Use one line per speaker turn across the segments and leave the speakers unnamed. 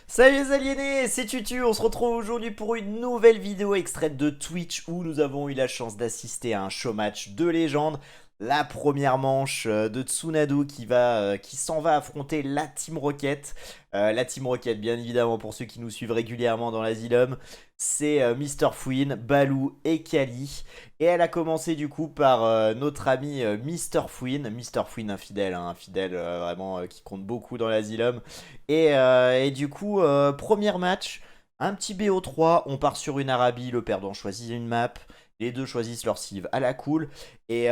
Salut les aliénés, c'est Tutu, on se retrouve aujourd'hui pour une nouvelle vidéo extraite de Twitch où nous avons eu la chance d'assister à un show match de légende. La première manche de Tsunadu qui s'en va affronter la Team Rocket. La Team Rocket, bien évidemment, pour ceux qui nous suivent régulièrement dans l'Asylum, c'est Mr. Fouine, Baloo et Kali. Et elle a commencé du coup par notre ami Mr. Fouine. Mr. Fouine, un fidèle vraiment qui compte beaucoup dans l'Asylum. Et du coup, premier match, un petit BO3, on part sur une Arabie, le perdant choisit une map, les deux choisissent leur civ à la cool. Et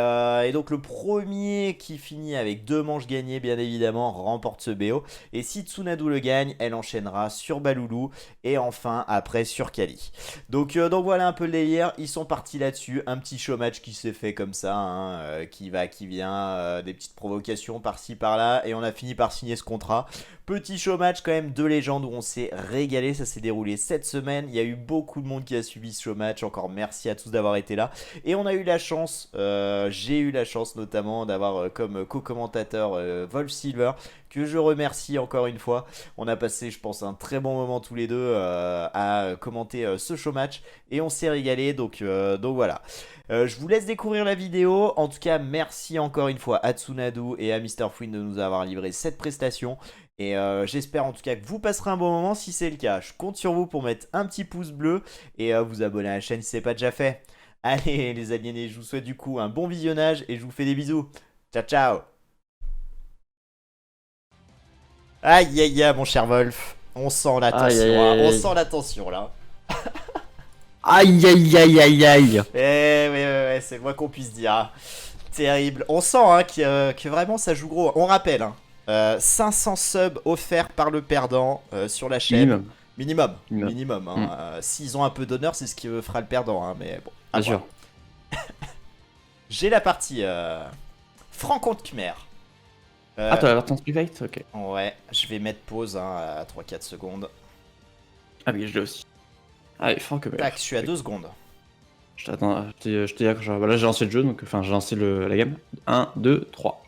donc le premier qui finit avec deux manches gagnées, bien évidemment, remporte ce BO. Et si Tsunadu le gagne, elle enchaînera sur Baloulou et enfin après sur Kali. Donc voilà un peu le délire, ils sont partis là-dessus, un petit show match qui s'est fait comme ça, hein, qui va, qui vient, des petites provocations par-ci par-là, et on a fini par signer ce contrat. Petit show match quand même de légende où on s'est régalé, ça s'est déroulé cette semaine, il y a eu beaucoup de monde qui a suivi ce show match, encore merci à tous d'avoir été là. Et on a eu la chance, j'ai eu la chance notamment d'avoir comme co-commentateur Wolf Silver, que je remercie encore une fois. On a passé, je pense, un très bon moment tous les deux à commenter ce show match et on s'est régalé. Donc voilà. Je vous laisse découvrir la vidéo. En tout cas, merci encore une fois à Tsunadu et à Mr. Fouine de nous avoir livré cette prestation. Et j'espère en tout cas que vous passerez un bon moment. Si c'est le cas, je compte sur vous pour mettre un petit pouce bleu et vous abonner à la chaîne si ce n'est pas déjà fait. Allez les aliénés, je vous souhaite du coup un bon visionnage et je vous fais des bisous. Ciao ciao. Aïe aïe aïe mon cher Wolf. On sent la
Aïe aïe
tension, hein. On
aïe.
sent la tension là.
Aïe aïe aïe aïe aïe.
Ouais, c'est le moins qu'on puisse dire, hein. Terrible. On sent hein, que vraiment ça joue gros. On rappelle, hein, 500 subs offerts par le perdant sur la chaîne.
Minimum.
Minimum.
Minimum.
Minimum. Hein. S'ils ont un peu d'honneur, c'est ce qui fera le perdant. Hein, mais bon, à
Bien
voir.
sûr.
J'ai la partie Franc contre Khmer.
Ah, t'as l'avertance speed fight. Ok.
Ouais, je vais mettre pause hein, à 3-4 secondes.
Ah oui, je l'ai aussi. Allez, Franck.
Tac, je suis à 2 secondes.
Je t'attends. Je t'ai dit que bah là j'ai lancé le jeu, donc enfin j'ai lancé la gamme. 1, 2, 3.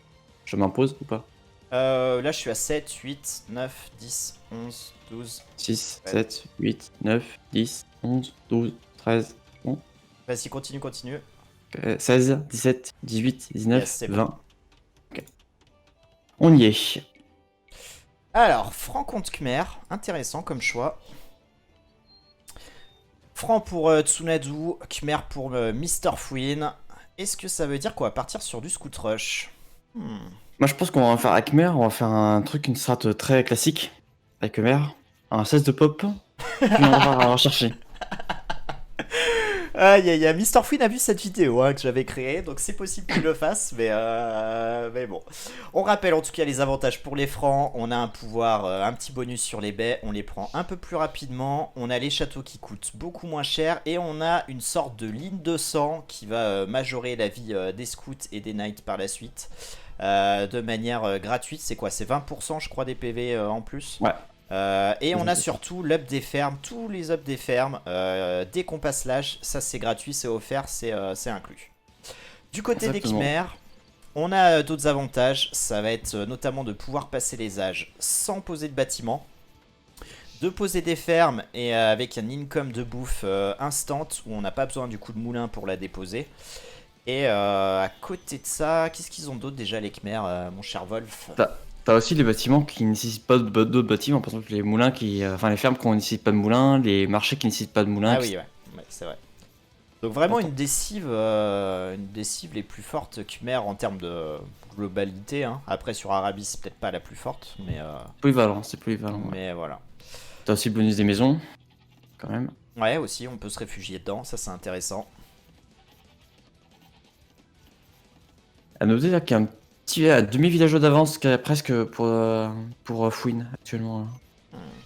Je m'impose ou pas?
Là, je suis à 7, 8, 9, 10, 11, 12.
6,
Ouais.
7, 8, 9, 10, 11, 12, 13,
Vas-y, continue.
16, 17, 18, 19,
Yes, c'est bon.
20. Ok. On y est.
Alors, Franc contre Khmer, intéressant comme choix. Franc pour Tsunadu, Khmer pour Mr. Fouine. Est-ce que ça veut dire qu'on va partir sur du Scout Rush?
Moi je pense qu'on va faire avec Khmer, on va faire un truc, une strat très classique. Avec Khmer. Un 16 de pop. Puis on va rechercher.
Aïe aïe aïe, Mr. Fouine a vu cette vidéo hein, que j'avais créée, donc c'est possible qu'il le fasse, mais bon. On rappelle en tout cas les avantages pour les francs, on a un pouvoir, un petit bonus sur les baies, on les prend un peu plus rapidement, on a les châteaux qui coûtent beaucoup moins cher, et on a une sorte de ligne de sang qui va majorer la vie des scouts et des knights par la suite, de manière gratuite. C'est quoi? C'est 20% je crois des PV en plus.
Ouais.
Et on a surtout l'up des fermes, tous les ups des fermes, dès qu'on passe l'âge, ça c'est gratuit, c'est offert, c'est inclus. Du côté des Khmers, on a d'autres avantages, ça va être notamment de pouvoir passer les âges sans poser de bâtiment, de poser des fermes et avec un income de bouffe instant où on n'a pas besoin du coup de moulin pour la déposer. Et à côté de ça, qu'est-ce qu'ils ont d'autre déjà les Khmers, mon cher Wolf?
T'as aussi les bâtiments qui ne nécessitent pas d'autres bâtiments, par exemple les moulins qui. Enfin les fermes qui ne nécessitent pas de moulins, les marchés qui ne nécessitent pas de moulins.
Ah oui, ouais c'est vrai. Donc vraiment une des cives les plus fortes Khmer en termes de globalité. Hein. Après sur Arabie c'est peut-être pas la plus forte, mais
Polyvalent, c'est polyvalent. Ouais.
mais voilà.
T'as aussi le bonus des maisons, quand même.
Ouais aussi, on peut se réfugier dedans, ça c'est intéressant.
À noter là qu'il y a un petit demi-villageois d'avance qui est presque pour Fouine actuellement. Là.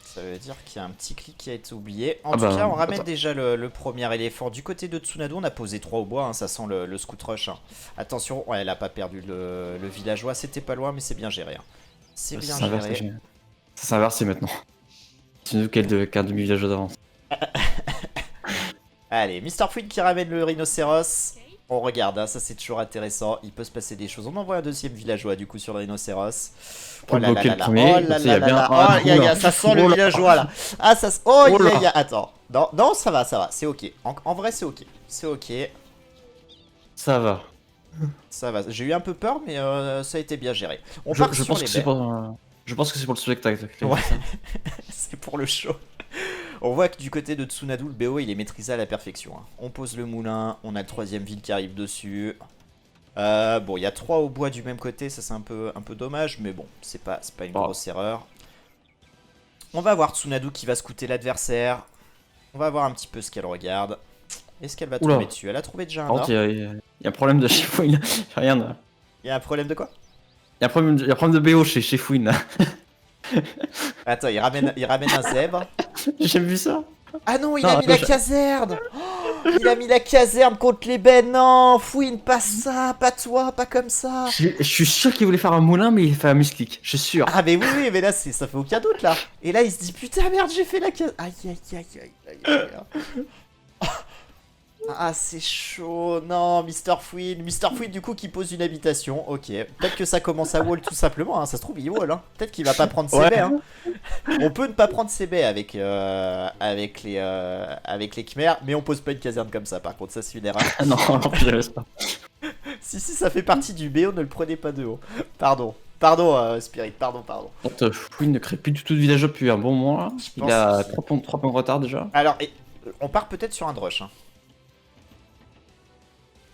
Ça veut dire qu'il y a un petit clic qui a été oublié. En
Ah
tout
bah,
cas, on ramène
attends.
déjà le premier éléphant. Du côté de Tsunadu, on a posé 3 au bois, hein, ça sent le scout rush. Hein. Attention, ouais, elle a pas perdu le villageois, c'était pas loin, mais c'est bien géré. Hein. C'est bien géré.
Ça s'est inversé maintenant. C'est nous qui a un demi-villageois d'avance.
Allez, Mr. Fouine qui ramène le rhinocéros. On regarde, hein, ça c'est toujours intéressant. Il peut se passer des choses. On envoie un deuxième villageois du coup sur le rhinocéros.
Pour
Oh là là
bloquer
là
le
là.
premier,
Oh là
il y a
là
bien
là.
un
Oh,
trou là.
ça sent le
Oh là.
villageois là. Ah, ça. Oh,
Oh là.
Attends. Non, non, ça va, c'est ok. En vrai, c'est ok. C'est ok.
Ça va.
Ça va. J'ai eu un peu peur, mais ça a été bien géré. On part
Je
sur
pense
les
que c'est
baies.
pour... Je pense que c'est pour le spectacle.
Ouais. C'est pour le show. On voit que du côté de Tsunadu, le BO il est maîtrisé à la perfection. Hein. On pose le moulin, on a le troisième ville qui arrive dessus. Bon, il y a 3 au bois du même côté, ça c'est un peu dommage, mais bon, c'est pas une grosse erreur. On va voir Tsunadu qui va scouter l'adversaire. On va voir un petit peu ce qu'elle regarde. Est-ce qu'elle va tomber dessus? Elle a trouvé déjà un or.
Il y a un problème de chez Fouine. Rien là.
Il y a un problème de quoi?
Il y a un problème de BO chez Fouine là.
Attends, il ramène un zèbre.
J'ai jamais vu ça.
Ah non, il a mis la caserne. Oh, il a mis la caserne contre les baies. Non, Fouine, pas ça, pas toi, pas comme ça.
Je suis sûr qu'il voulait faire un moulin, mais il fait un misclic. Je suis sûr.
Ah mais oui, mais là, ça fait aucun doute, là. Et là, il se dit, putain, merde, j'ai fait la caserne. Aïe, aïe, aïe, aïe, aïe, aïe. Ah, c'est chaud. Non, Mr. Fouine, du coup, qui pose une habitation. Ok. Peut-être que ça commence à wall tout simplement. Hein. Ça se trouve, il wall. Hein. Peut-être qu'il va pas prendre ses baies. Hein. On peut ne pas prendre ses baies avec les Khmers, mais on pose pas une caserne comme ça. Par contre, ça, c'est une erreur.
Non, alors je laisse pas.
Si, ça fait partie du BO, ne le prenez pas de haut. Pardon. Pardon, Spirit, pardon.
Fouine ne crée plus du tout de village depuis un bon mois. Là. Il a 3 points de retard déjà.
Alors, on part peut-être sur un drush. Hein.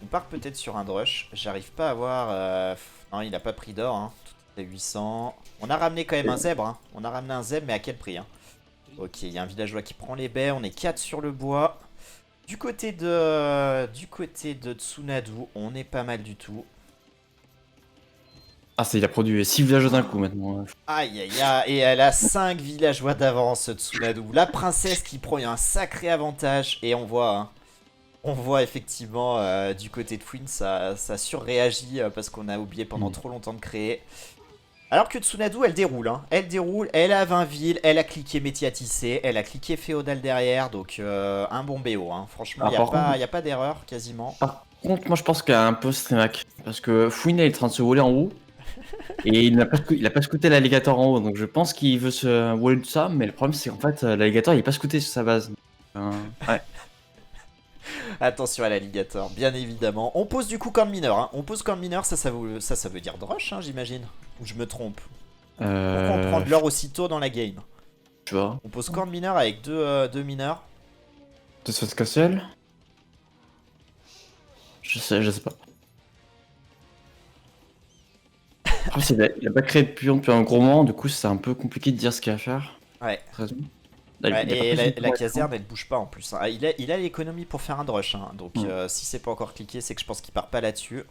On part peut-être sur un drush. J'arrive pas à voir... Non, il a pas pris d'or. Hein. Tout est 800. On a ramené quand même un zèbre. Hein. On a ramené un zèbre, mais à quel prix hein. Ok, il y a un villageois qui prend les baies. On est 4 sur le bois. Du côté de Tsunadu, on est pas mal du tout.
Ah, il a produit 6 villageois d'un coup maintenant.
Aïe aïe aïe, et elle a 5 villageois d'avance, Tsunadu. La princesse qui prend un sacré avantage, et on voit effectivement du côté de Fouine, ça surréagit parce qu'on a oublié pendant trop longtemps de créer. Alors que Tsunadu, elle déroule, hein. Elle a 20 villes, elle a cliqué métier à tisser, elle a cliqué féodal derrière, donc un bon BO, hein. Franchement, il n'y a pas d'erreur quasiment.
Par contre, moi je pense qu'il y a un peu Streamac, parce que Fouine est en train de se voler en haut. Et il n'a pas scouté l'alligator en haut, donc je pense qu'il veut se voler de ça, mais le problème c'est qu'en fait l'alligator il est pas scouté sur sa base. Ouais.
Attention à l'alligator, bien évidemment. On pose du coup camp de mineur, hein. On pose camp de mineur, ça veut dire drush, hein, j'imagine. Ou je me trompe? Pourquoi on prend de l'or aussitôt dans la game?
Tu vois.
On pose camp de mineur avec deux mineurs.
De ce castle. Je sais pas. Après, il a pas créé de pion depuis un gros moment, du coup c'est un peu compliqué de dire ce qu'il y a à faire.
Ouais.
Là,
et la caserne elle bouge pas en plus. Hein. Il a l'économie pour faire un drush. Hein. Donc si c'est pas encore cliqué, c'est que je pense qu'il part pas là-dessus.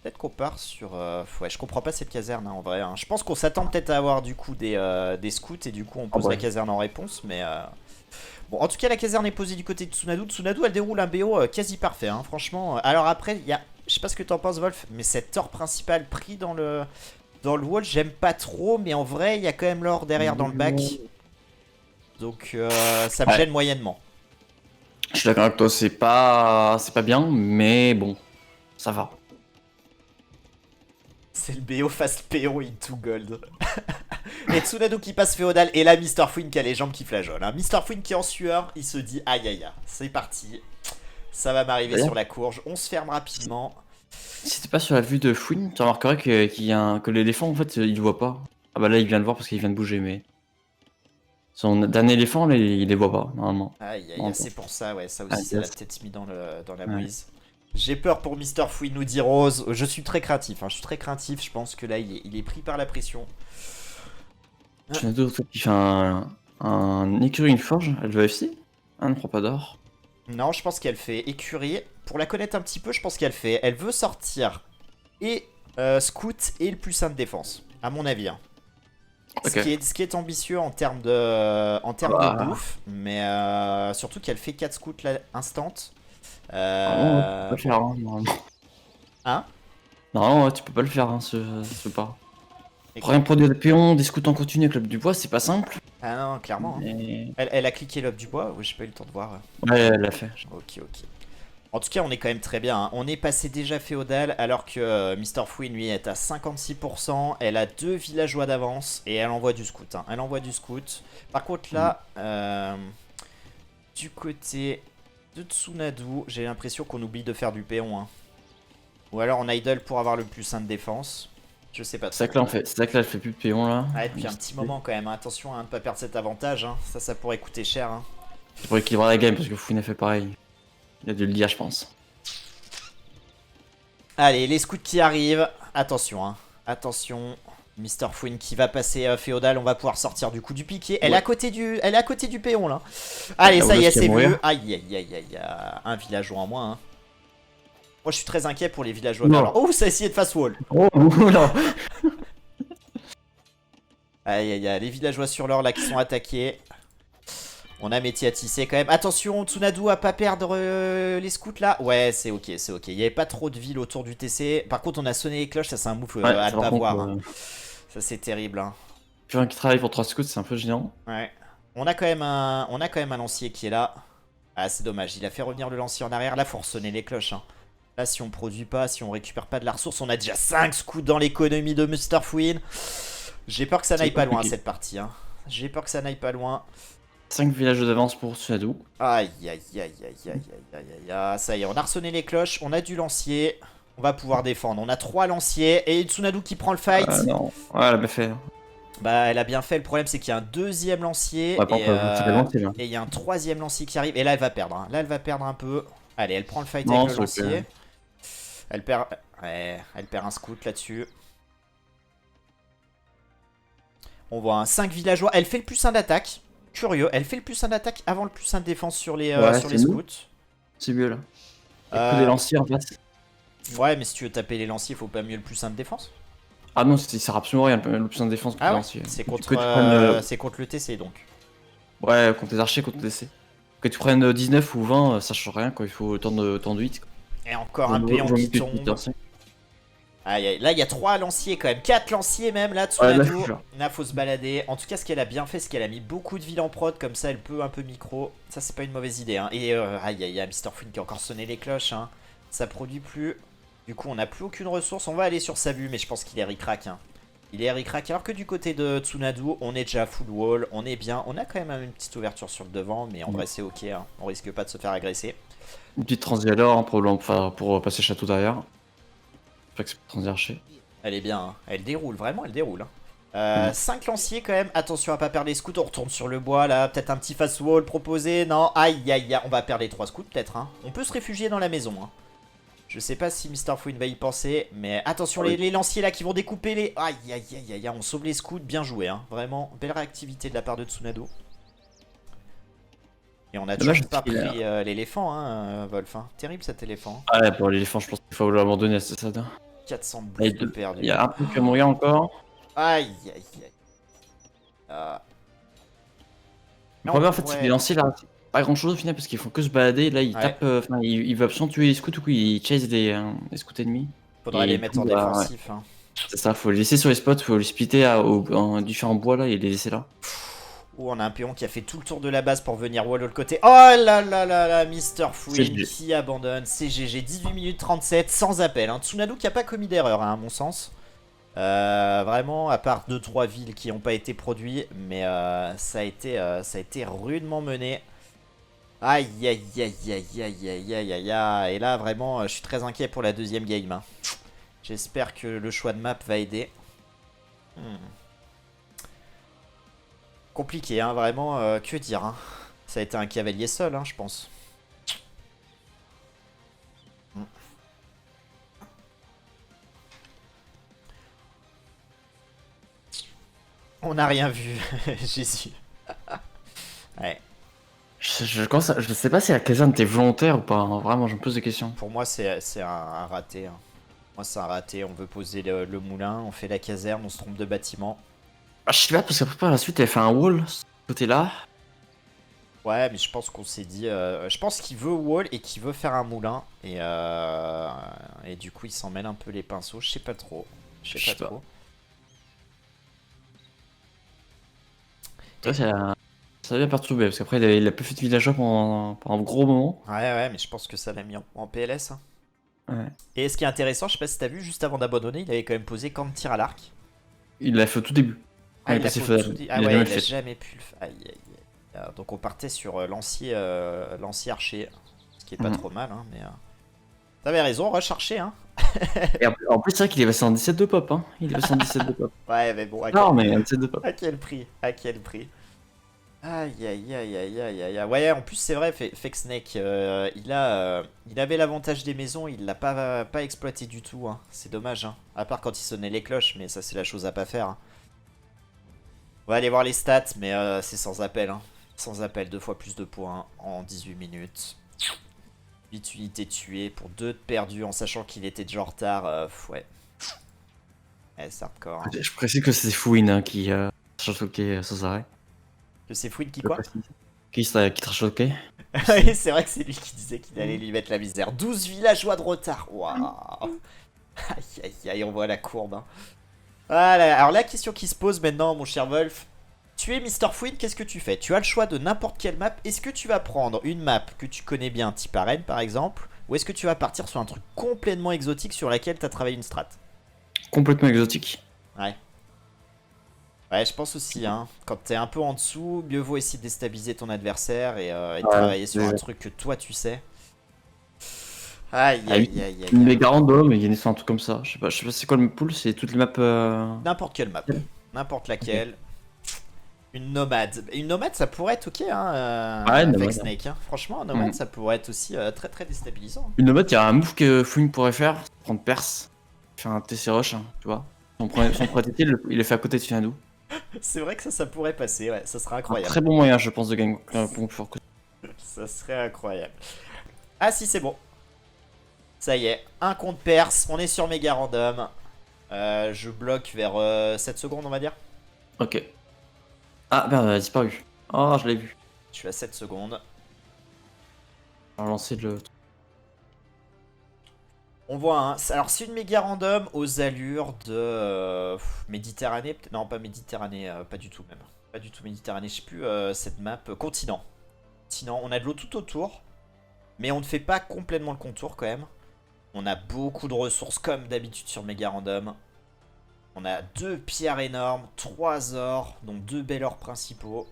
Peut-être qu'on part sur... Ouais, je comprends pas cette caserne hein, en vrai. Hein. Je pense qu'on s'attend peut-être à avoir du coup des scouts et du coup on pose la caserne en réponse. Mais bon, en tout cas la caserne est posée du côté de Tsunadu. Tsunadu elle déroule un BO quasi parfait. Hein, franchement. Alors après, il y a... Je sais pas ce que t'en penses Wolf, mais cet or principal pris dans le wall, j'aime pas trop. Mais en vrai, il y a quand même l'or derrière dans le bac. Donc ça me gêne moyennement.
Je suis d'accord avec toi, c'est pas bien, mais bon, ça va.
C'est le BO fast PO into gold. Et Tsunadu qui passe féodal, et là Mr. Fouine qui a les jambes qui flageolent. Hein. Mr. Fouine qui est en sueur, il se dit aïe aïe aïe, c'est parti. Ça va m'arriver sur la courge, on se ferme rapidement.
Si t'es pas sur la vue de Fouine, tu remarquerais que l'éléphant en fait il le voit pas. Ah bah là il vient de voir parce qu'il vient de bouger, mais... Son dernier éléphant, il les voit pas, normalement.
Aïe aïe, c'est pour ça, ouais, ça aussi ça l'a peut-être mis dans la mouise. J'ai peur pour Mr. Fouine, nous dit Rose. Je suis très craintif, hein. Je pense que là il est pris par la pression.
Tu as d'autres qui fait un écurie, une forge, elle veut FC. Ah, ne prend pas d'or.
Non, je pense qu'elle fait écurie. Pour la connaître un petit peu, je pense qu'elle fait... Elle veut sortir et scout et le +1 de défense, à mon avis. Hein. Okay. Ce qui est ambitieux en termes de bouffe, mais surtout qu'elle fait 4 scouts là, instant.
Tu peux pas le faire, hein, normalement.
Hein?
Non, tu peux pas le faire, hein, ce pas. Rien produire des péons, des scouts en continu avec l'ob du bois, c'est pas simple.
Ah non, clairement. Mais... Elle a cliqué l'ob du bois, oui, j'ai pas eu le temps de voir.
Ouais, elle l'a fait.
Ok. En tout cas, on est quand même très bien, hein. On est passé déjà féodal alors que Mr. Fouine, lui, est à 56%. Elle a 2 villageois d'avance et elle envoie du scout, hein. Elle envoie du scout. Par contre, là, du côté de Tsunadu, j'ai l'impression qu'on oublie de faire du péon, hein. Ou alors on idle pour avoir le plus 1 de défense. Je sais pas trop.
C'est ça que là, c'est ça que là, je fais plus de péon là.
Ouais, depuis un petit moment quand même, hein. Attention à ne pas perdre cet avantage, hein. Ça pourrait coûter cher, hein.
C'est pour équilibrer la game parce que Fouine a fait pareil. Il a dû le dire, je pense.
Allez, les scouts qui arrivent. Attention, hein. Attention. Mr. Fouine qui va passer féodal. On va pouvoir sortir du coup du piqué. Elle est à côté du péon là. Allez, ça y est, c'est vu. Aïe, aïe, aïe, aïe. Un villageois en moins, hein. Moi, je suis très inquiet pour les villageois. Alors, oh, ça a essayé de face wall.
Oh, non.
Aïe, aïe, aïe. Les villageois sur l'or là qui sont attaqués. On a métier à tisser quand même. Attention, Tsunadu à pas perdre les scouts là. Ouais, c'est ok, c'est ok. Il n'y avait pas trop de villes autour du TC. Par contre, on a sonné les cloches. Ça, c'est un move à ne pas voir, hein. Ça, c'est terrible, hein.
Plus un qui travaille pour 3 scouts, c'est un peu gênant.
Ouais. On a quand même un lancier qui est là. Ah, c'est dommage. Il a fait revenir le lancier en arrière. Là, faut ressonner les cloches, hein. Là, si on produit pas, si on récupère pas de la ressource, on a déjà 5 scouts dans l'économie de Mr. Fouine. J'ai peur que ça n'aille pas loin cette partie, hein. J'ai peur que ça n'aille pas loin.
5 villages d'avance pour Tsunadu.
Aïe, aïe, aïe, aïe, aïe, aïe, aïe, aïe. Ça y est, on a ressonné les cloches. On a du lancier. On va pouvoir défendre. On a 3 lanciers. Et Tsunadu qui prend le fight.
Non, ouais, elle a bien fait.
Bah, elle a bien fait. Le problème, c'est qu'il y a un 2e lancier.
Ouais,
et il y a un 3e lancier qui arrive. Et là, elle va perdre, hein. Là, elle va perdre un peu. Allez, elle prend le fight avec le lancier. Elle perd... Ouais, elle perd un scout là-dessus. On voit un 5 villageois. Elle fait le plus 1 d'attaque. Curieux, elle fait le plus 1 d'attaque avant le plus 1 de défense sur les scouts.
C'est mieux là. Il y a que des lanciers en fait.
Ouais, mais si tu veux taper les lanciers, faut pas mieux le plus 1 de défense.
Ah non, ça sert absolument rien le plus 1 de défense que
les
lanciers.
C'est contre, contre le TC donc.
Ouais, contre les archers, contre le TC. Que tu prennes 19 ou 20, ça change rien quoi, il faut autant de 8. Quoi.
Et encore un péon qui tombe. Aïe, aïe. Là, il y a 3 lanciers quand même. 4 lanciers même là, Tsunadu. Là, faut se balader. En tout cas, ce qu'elle a bien fait, c'est qu'elle a mis beaucoup de villes en prod. Comme ça, elle peut un peu micro. Ça, c'est pas une mauvaise idée, hein. Et aïe, aïe, aïe, Mr. Fouine qui a encore sonné les cloches, hein. Ça produit plus. Du coup, on n'a plus aucune ressource. On va aller sur sa vue, mais je pense qu'il est ric-rac, hein. Il est ric-rac. Alors que du côté de Tsunadu, on est déjà full wall. On est bien. On a quand même une petite ouverture sur le devant, mais en vrai, c'est ok, hein. On risque pas de se faire agresser.
Une petite transialor, hein, pour passer château derrière. Fait que c'est pour transi-archer.
Elle est bien, hein. Elle déroule, vraiment, elle déroule, hein. 5 lanciers quand même, attention à pas perdre les scouts, on retourne sur le bois là, peut-être un petit fast wall proposé, non, aïe aïe aïe, on va perdre les 3 scouts peut-être, hein. On peut se réfugier dans la maison, hein. Je sais pas si Mr. Fouine va y penser, mais attention les lanciers là qui vont découper les... Aïe aïe aïe aïe, on sauve les scouts, bien joué, hein. Vraiment, belle réactivité de la part de Tsunadu. Et on a toujours pas pris l'éléphant, hein, Wolf, hein. Terrible cet éléphant.
Ah ouais, pour l'éléphant, je pense qu'il faut l'abandonner à ce stade.
400 de bouffe de perdu.
Il y a un peu qui va mourir encore.
Aïe aïe aïe.
Le problème en fait, c'est que les lanciers là, c'est pas grand chose au final parce qu'ils font que se balader. Là, ils tapent, il veut absolument tuer les scouts ou ils chase des scouts ennemis.
Faudra les mettre en défensif, hein.
C'est ça, faut les laisser sur les spots, faut les splitter en différents bois là et les laisser là.
Ouh, on a un péon qui a fait tout le tour de la base pour venir wall de l'autre côté. Oh là là là là, Mr. Fouine qui abandonne. C'est GG, 18 minutes 37, sans appel, hein. Tsunadu qui a pas commis d'erreur, hein, à mon sens. Vraiment, à part 2-3 villes qui n'ont pas été produites, mais ça a été rudement mené. Aïe aïe aïe aïe aïe aïe aïe aïe aïe. Et là, vraiment, je suis très inquiet pour la deuxième game, hein. J'espère que le choix de map va aider. Compliqué, hein, vraiment, que dire, hein. Ça a été un cavalier seul, hein, je pense. On n'a rien vu, Jésus. Ouais.
Je sais pas si la caserne était volontaire ou pas, hein. Vraiment, je me pose des questions.
Pour moi, c'est un raté, hein. Moi, c'est un raté, on veut poser le moulin, on fait la caserne, on se trompe de bâtiment.
Ah, je sais pas, parce qu'après par la suite, elle fait un wall, ce côté-là.
Ouais, mais je pense qu'on s'est dit... je pense qu'il veut wall et qu'il veut faire un moulin. Et du coup, il s'en mêle un peu les pinceaux. Je sais pas trop. Je sais pas trop.
Toi, Ça a bien perturbé, parce qu'après, il a plus fait de villageois pendant un gros moment.
Ouais, mais je pense que ça l'a mis en PLS, hein.
Ouais.
Et ce qui est intéressant, je sais pas si t'as vu, juste avant d'abandonner, il avait quand même posé camp de tir à l'arc.
Il l'a fait au tout début.
Ah,
Il est
il a
passé
fait
faisable.
tout dit.
Il
Ah
a
ouais,
jamais
il
le
a
fait.
jamais pu le faire. Aïe, aïe, aïe. Donc on partait sur lancier archer, ce qui est pas
Mhm.
trop mal, hein, mais... T'avais raison, recharger, hein.
Et en plus, c'est vrai qu'il est passé en 17 de pop. Hein. Il est passé en 17 de pop.
Ouais, mais bon,
Non, mais en 17 de pop.
à quel prix? À quel prix? Aïe, aïe, aïe, aïe, aïe, aïe, aïe. Ouais, en plus, c'est vrai, Fake Snake, il avait l'avantage des maisons, il l'a pas exploité du tout, hein. C'est dommage, hein. À part quand il sonnait les cloches, mais ça, c'est la chose à pas faire, hein. On va aller voir les stats, mais c'est sans appel, hein. Sans appel, 2 fois plus de points en 18 minutes. 8 unités tuées pour 2 perdus en sachant qu'il était déjà en retard. Ouais. Ouais, c'est hardcore, hein.
Je précise que c'est Fouine hein, qui trash talké sans arrêt.
Que c'est Fouine qui
Je
quoi?
précise. Qui trash talké.
Oui, c'est vrai que c'est lui qui disait qu'il allait lui mettre la misère. 12 villageois de retard. Waouh. Aïe, aïe, aïe, on voit la courbe, hein. Voilà. Alors la question qui se pose maintenant, mon cher Wolf. Tu es Mr. Fouine, qu'est-ce que tu fais? Tu as le choix de n'importe quelle map. Est-ce que tu vas prendre une map que tu connais bien, type arène par exemple? Ou est-ce que tu vas partir sur un truc complètement exotique sur laquelle tu as travaillé une strat?
Complètement exotique.
Ouais. Ouais, je pense aussi, hein. Quand t'es un peu en dessous, mieux vaut essayer de déstabiliser ton adversaire et de travailler sur un truc que toi tu sais. Aïe,
Ah oui.
aïe, aïe, aïe,
Une
aïe.
méga random, il y a un truc comme ça. Je sais pas c'est quoi le pool, c'est toutes les maps.
N'importe quelle map. N'importe laquelle. Une nomade. Une nomade, ça pourrait être ok, hein,
Ouais,
Fake
nomade.
Snake, hein. Franchement, un nomade,
Mhm.
ça pourrait être aussi très très déstabilisant, hein.
Une nomade, il y a un move que Fouine pourrait faire, prendre Perse, faire un TC Rush, hein, tu vois. Son premier TT, il le fait à côté de Finadou.
C'est vrai que ça pourrait passer, ouais, ça serait
Un
incroyable.
très bon moyen, je pense, de gagner un point plus fort que
Ça serait incroyable. Ah si, c'est bon. Ça y est, un compte perse, on est sur méga random. Je bloque vers 7 secondes, on va dire.
Ok. Ah merde, elle a disparu. Oh, je l'ai vu.
Je suis à 7 secondes.
On va lancer le.
On voit, hein. Alors, c'est une méga random aux allures de Méditerranée. Non, pas Méditerranée, pas du tout même. Pas du tout Méditerranée, je sais plus cette map. Continent. Continent, on a de l'eau tout autour. Mais on ne fait pas complètement le contour quand même. On a beaucoup de ressources comme d'habitude sur méga random. On a 2 pierres énormes, 3 ors, donc 2 bel ors principaux.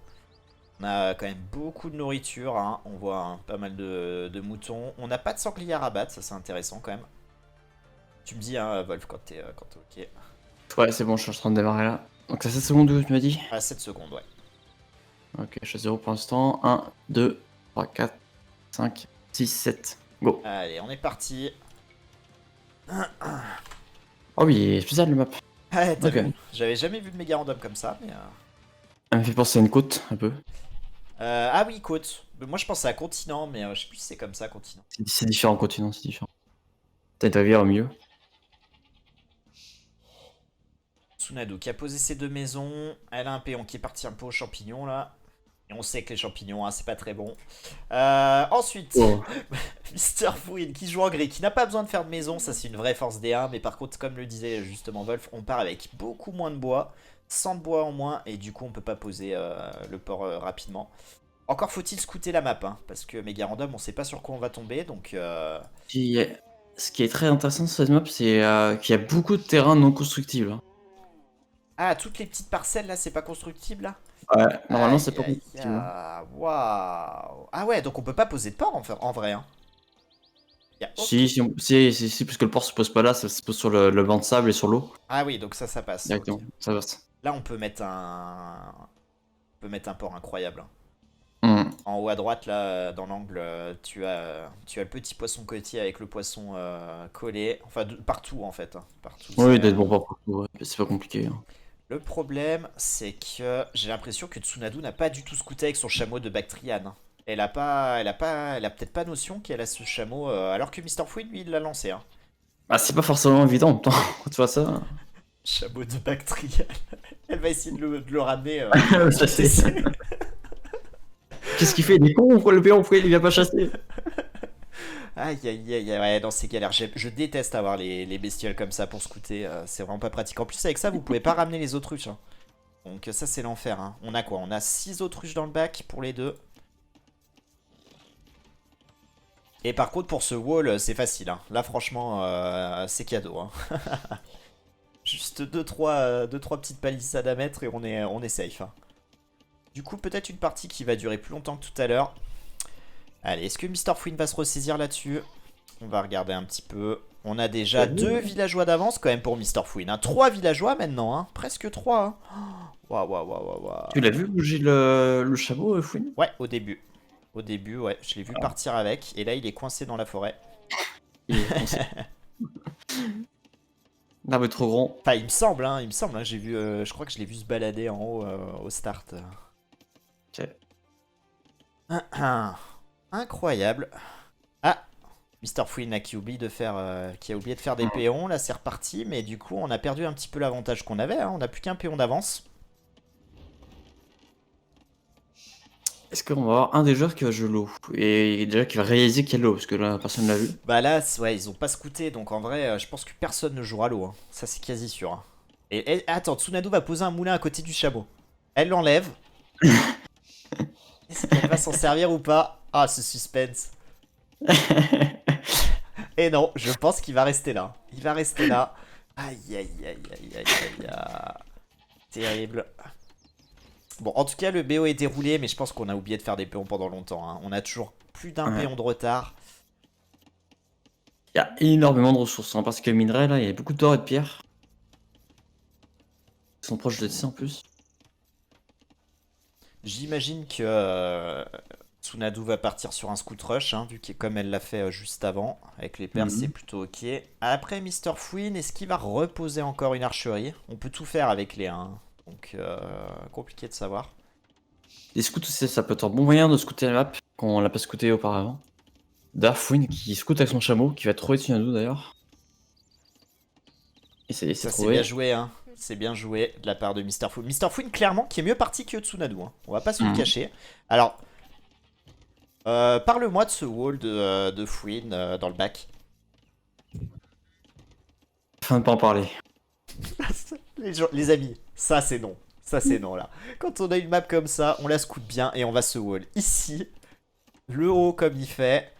On a quand même beaucoup de nourriture, hein. On voit hein, pas mal de moutons. On n'a pas de sanglier à rabattre, ça c'est intéressant quand même. Tu me dis, hein, Wolf, quand t'es ok.
Ouais, c'est bon, je suis en train de démarrer là. Donc, t'as 7 secondes, tu m'as dit?
À 7 secondes, ouais.
Ok, je suis à 0 pour l'instant. 1, 2, 3, 4, 5, 6, 7. Go.
Allez, on est parti.
Oh oui, il est spécial le map.
Ouais, t'as
Ok.
vu? J'avais jamais vu de méga random comme ça, mais...
Elle me fait penser à une côte, un peu.
Ah oui, côte. Moi je pensais à continent, mais je sais plus si c'est comme ça, continent.
C'est différent, continent, c'est différent. T'as une rivière au milieu.
Tsunadu qui a posé ses 2 maisons. Elle a un péon qui est parti un peu aux champignons là. Et on sait que les champignons, hein, c'est pas très bon. Ensuite,
Oh.
Mr. Fouine qui joue en gris, qui n'a pas besoin de faire de maison, ça c'est une vraie force D1. Mais par contre, comme le disait justement Wolf, on part avec beaucoup moins de bois, 100 de bois en moins, et du coup on peut pas poser le port rapidement. Encore faut-il scouter la map, hein, parce que méga random, on sait pas sur quoi on va tomber, donc...
Ce qui est très intéressant sur cette map, c'est qu'il y a beaucoup de terrains non constructibles. Hein.
Ah, toutes les petites parcelles là, c'est pas constructible là?
Ouais, normalement
Aïe,
c'est pas
aïe,
constructible. Hein.
aïe, waouh. Ah ouais, donc on peut pas poser de port en vrai, hein. Y a aucun-
Si, puisque le port se pose pas là, ça se pose sur le banc de sable et sur l'eau.
Ah oui, donc ça passe.
Directement,
Ok.
ça passe.
Là, on peut mettre un port incroyable, hein.
Hmm.
En haut à droite, là, dans l'angle, tu as le petit poisson côtier avec le poisson collé. Enfin, partout en fait, hein. Partout.
Oui,
c'est,
d'être bon port partout, ouais. C'est pas compliqué. Hein.
Le problème, c'est que j'ai l'impression que Tsunadu n'a pas du tout scouté avec son chameau de Bactriane, hein. Elle a peut-être pas notion qu'elle a ce chameau, alors que Mr. Fouine, lui, il l'a lancé, hein.
Bah, c'est pas forcément évident en même temps, quand tu vois ça.
Chameau de Bactriane. Elle va essayer de le ramener.
Ça, Qu'est-ce qu'il fait? Il est con, pourquoi le péon, pourquoi il vient pas chasser?
Aïe aïe aïe, ouais, dans ces galères. Je déteste avoir les bestioles comme ça pour scouter, c'est vraiment pas pratique. En plus, avec ça, vous pouvez pas ramener les autruches, hein. Donc ça c'est l'enfer. Hein. On a quoi? On a 6 autruches dans le bac pour les deux. Et par contre pour ce wall c'est facile. Hein. Là franchement c'est cadeau. Hein. Juste 2-3 petites palissades à mettre et on est safe. Hein. Du coup peut-être une partie qui va durer plus longtemps que tout à l'heure. Allez, est-ce que Mr. Fouine va se ressaisir là-dessus? On va regarder un petit peu. On a déjà 2 villageois d'avance quand même pour Mr. Fouine. Hein. 3 villageois maintenant, hein. Presque 3. Hein. Waouh, waouh, waouh, waouh, waouh.
Tu l'as vu bouger le chameau, Fouine?
Ouais, au début. Au début, ouais. Je l'ai vu partir avec. Et là, il est coincé dans la forêt.
Il est coincé. L'arbre est trop grand.
Enfin, il me semble, hein. Il me semble. Hein. J'ai vu, je crois que je l'ai vu se balader en haut au start.
Ok.
Incroyable. Ah, Mr. Fouine là, qui a oublié de faire des péons. Là, c'est reparti. Mais du coup, on a perdu un petit peu l'avantage qu'on avait. Hein. On n'a plus qu'un péon d'avance.
Est-ce qu'on va avoir un des joueurs qui va jouer l'eau? Et déjà qui va réaliser qu'il y a l'eau, parce que là, personne ne l'a vu.
Bah là, ouais, ils ont pas scouté. Donc en vrai, je pense que personne ne jouera l'eau. Hein. Ça, c'est quasi sûr. Hein. Et attends, Tsunade va poser un moulin à côté du chameau. Elle l'enlève. Est-ce qu'elle va s'en servir ou pas? Ah, ce suspense. Et non, je pense qu'il va rester là. Il va rester là. Aïe, aïe, aïe, aïe, aïe, aïe, aïe. Terrible. Bon, en tout cas, le BO est déroulé, mais je pense qu'on a oublié de faire des péons pendant longtemps. Hein. On a toujours plus d'un péon de retard.
Il y a énormément de ressources, hein, parce que minerai, là, il y a beaucoup d'or et de pierre. Ils sont proches de T en plus.
J'imagine que Tsunade va partir sur un scout rush, hein, vu que comme elle l'a fait juste avant. Avec les perles, c'est plutôt ok. Après, Mr. Fouine, est-ce qu'il va reposer encore une archerie? On peut tout faire avec les 1. Donc, compliqué de savoir.
Les scouts aussi, ça peut être un bon moyen de scouter la map, quand on l'a pas scouté auparavant. Darfwin qui scoute avec son chameau, qui va trouver Tsunade d'ailleurs. Et c'est
Ça, c'est
trouvé.
bien joué, hein. C'est bien joué de la part de Mr. Fouine. Mr. Fouine, clairement, qui est mieux parti que Tsunade. Hein. On va pas se le cacher. Alors, parle-moi de ce wall de Fouine dans le bac.
Enfin, de pas en parler.
Les amis, ça c'est non. Ça c'est non là. Quand on a une map comme ça, on la scoute bien et on va se wall. Ici, le haut comme il fait.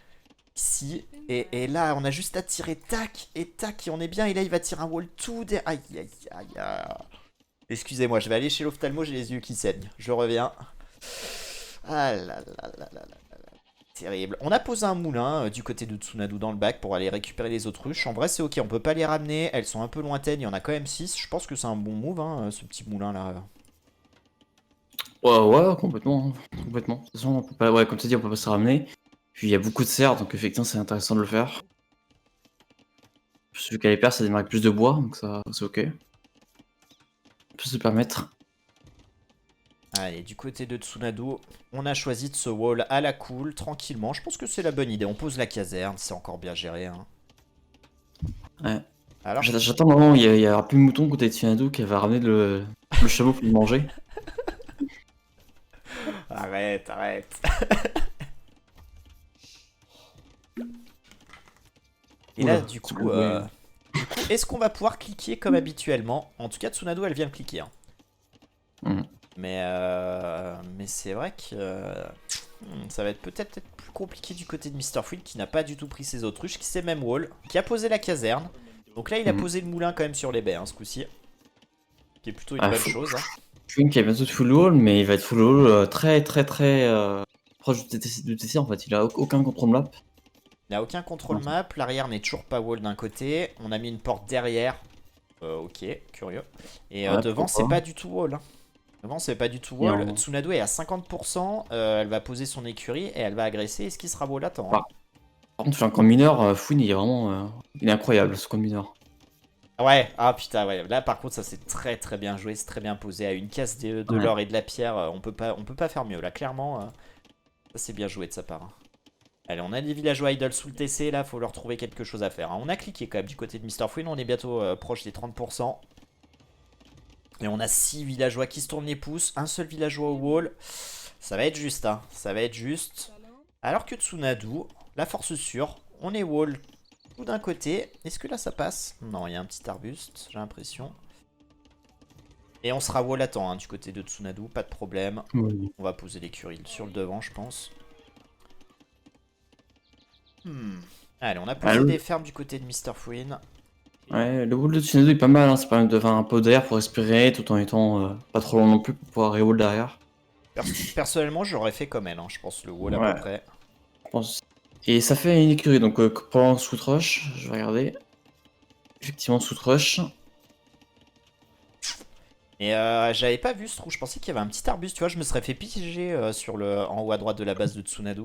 Ici, et là on a juste à tirer tac et tac et on est bien. Et là il va tirer un wall tout derrière. Aïe aïe aïe aïe. Excusez-moi, je vais aller chez l'ophtalmo, j'ai les yeux qui saignent. Je reviens. Ah là là là là là. Terrible. On a posé un moulin du côté de Tsunade dans le bac pour aller récupérer les autruches. En vrai, c'est ok, on peut pas les ramener. Elles sont un peu lointaines, il y en a quand même 6. Je pense que c'est un bon move, hein, ce petit moulin là.
Ouais, complètement. Complètement. De toute façon, on peut pas, ouais, comme tu dis, on peut pas se ramener. Puis il y a beaucoup de serres, donc effectivement, c'est intéressant de le faire. Vu qu'à l'hyper, ça démarre avec plus de bois, donc ça, c'est ok. On peut se permettre.
Allez, du côté de Tsunade, on a choisi de se wall à la cool, tranquillement. Je pense que c'est la bonne idée. On pose la caserne, c'est encore bien géré. Hein.
Ouais.
Alors,
j'attends le moment où il y aura plus de moutons côté de Tsunade qui va ramener le chameau pour le manger.
Arrête. Et là, du coup, est-ce qu'on va pouvoir cliquer comme habituellement? En tout cas, Tsunade, elle vient de cliquer. Hein. Mais c'est vrai que ça va être peut-être plus compliqué du côté de Mr. Fouine qui n'a pas du tout pris ses autruches, qui s'est même wall, qui a posé la caserne. Donc là, il a posé le moulin quand même sur les baies, hein, ce coup-ci. Qui est plutôt une bonne chose. Hein.
Fouine qui a bientôt de full wall, mais il va être full wall très proche du TC en fait. Il a aucun contrôle map.
Il n'a aucun contrôle map. L'arrière n'est toujours pas wall d'un côté. On a mis une porte derrière. Ok, curieux. Et devant, c'est pas du tout wall. Hein. Devant, c'est pas du tout wall. Tsunade est à 50%. Elle va poser son écurie et elle va agresser. Est-ce qu'il sera wall à temps? Hein.
Par contre, sur un camp mineur, Fouine, il est vraiment. Il est incroyable ce camp mineur.
Ouais, ah putain, ouais. Là, par contre, ça c'est très très bien joué. C'est très bien posé. À une case de l'or et de la pierre, on peut pas faire mieux. Là, clairement, ça c'est bien joué de sa part. Hein. Allez, on a des villageois idoles sous le TC. Là, faut leur trouver quelque chose à faire. Hein. On a cliqué quand même du côté de Mr. Fouine. On est bientôt proche des 30%. Et on a 6 villageois qui se tournent les pouces. Un seul villageois au wall. Ça va être juste, hein. Ça va être juste. Alors que Tsunade, la force sûre, on est wall tout d'un côté. Est-ce que là ça passe? Non, il y a un petit arbuste, j'ai l'impression. Et on sera wall à temps hein, du côté de Tsunadu, pas de problème.
Oui.
On va poser l'écurie sur le devant, je pense. Allez, on a posé des fermes du côté de Mr. Fouine.
Ouais, le wall de Tsunadu est pas mal, hein. Ça permet de faire un peu d'air pour respirer tout en étant pas trop long non plus pour pouvoir re-wall derrière.
Personnellement, j'aurais fait comme elle, hein, je pense, le wall à
Ouais.
peu près.
Je pense. Et ça fait une écurie, donc pendant Scout Rush, je vais regarder. Effectivement, Scout Rush.
Et j'avais pas vu ce trou, je pensais qu'il y avait un petit arbuste, tu vois, je me serais fait piéger sur en haut à droite de la base de Tsunadu.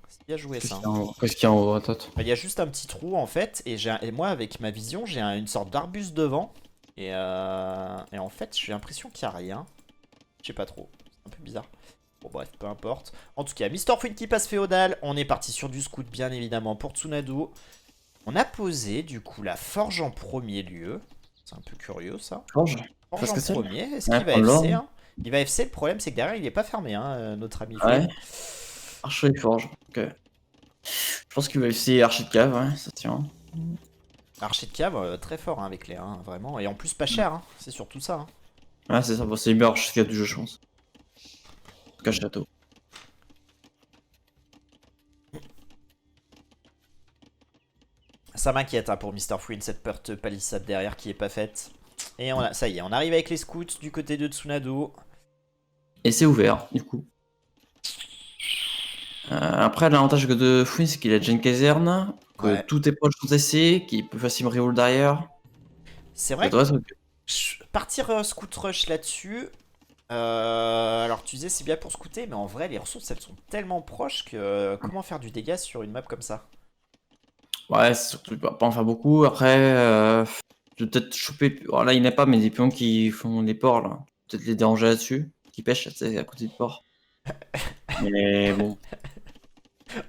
C'est bien joué ça.
Qu'est-ce qu'il y a en haut à tête?
Il y a juste un petit trou en fait, et moi avec ma vision, j'ai une sorte d'arbuste devant. Et en fait, j'ai l'impression qu'il n'y a rien. Je sais pas trop, c'est un peu bizarre. Bon bref, peu importe. En tout cas, Mr. Fouine qui passe féodal, on est parti sur du scout bien évidemment pour Tsunadu. On a posé du coup la forge en premier lieu. C'est un peu curieux ça.
Forge.
Forge en premier, est-ce
Ouais,
qu'il va
prendre l'or.
FC hein? Il va FC, le problème c'est que derrière il est pas fermé hein, notre ami
Ouais.
Fouine.
Archerie Forge. Ok. Je pense qu'il va essayer Archer de cave, ouais, ça tient.
Archer de cave, très fort hein, avec les 1, vraiment. Et en plus pas cher, hein. C'est surtout ça. Hein.
Ouais, c'est ça, bon, c'est le meilleur Archer de cave du jeu, je pense. En tout cas, château.
Ça m'inquiète hein, pour Mr. Fouine, cette porte palissade derrière qui est pas faite. Et ça y est, on arrive avec les scouts du côté de Tsunadu.
Et c'est ouvert, du coup. Après, l'avantage de Fouine, c'est qu'il a déjà une caserne, que
Ouais.
tout est proche sont essais, qu'il peut facilement reroll derrière.
C'est vrai
que...
partir scout rush là-dessus. Alors tu disais c'est bien pour scouter, mais en vrai les ressources elles sont tellement proches que comment faire du dégât sur une map comme ça?
Ouais, c'est surtout pas en faire beaucoup. Après, je vais peut-être choper. Oh, là, il n'y en a pas, mais des pions qui font des ports là. Peut-être les déranger là-dessus. Qui pêchent, tu sais, à côté du port. Mais bon.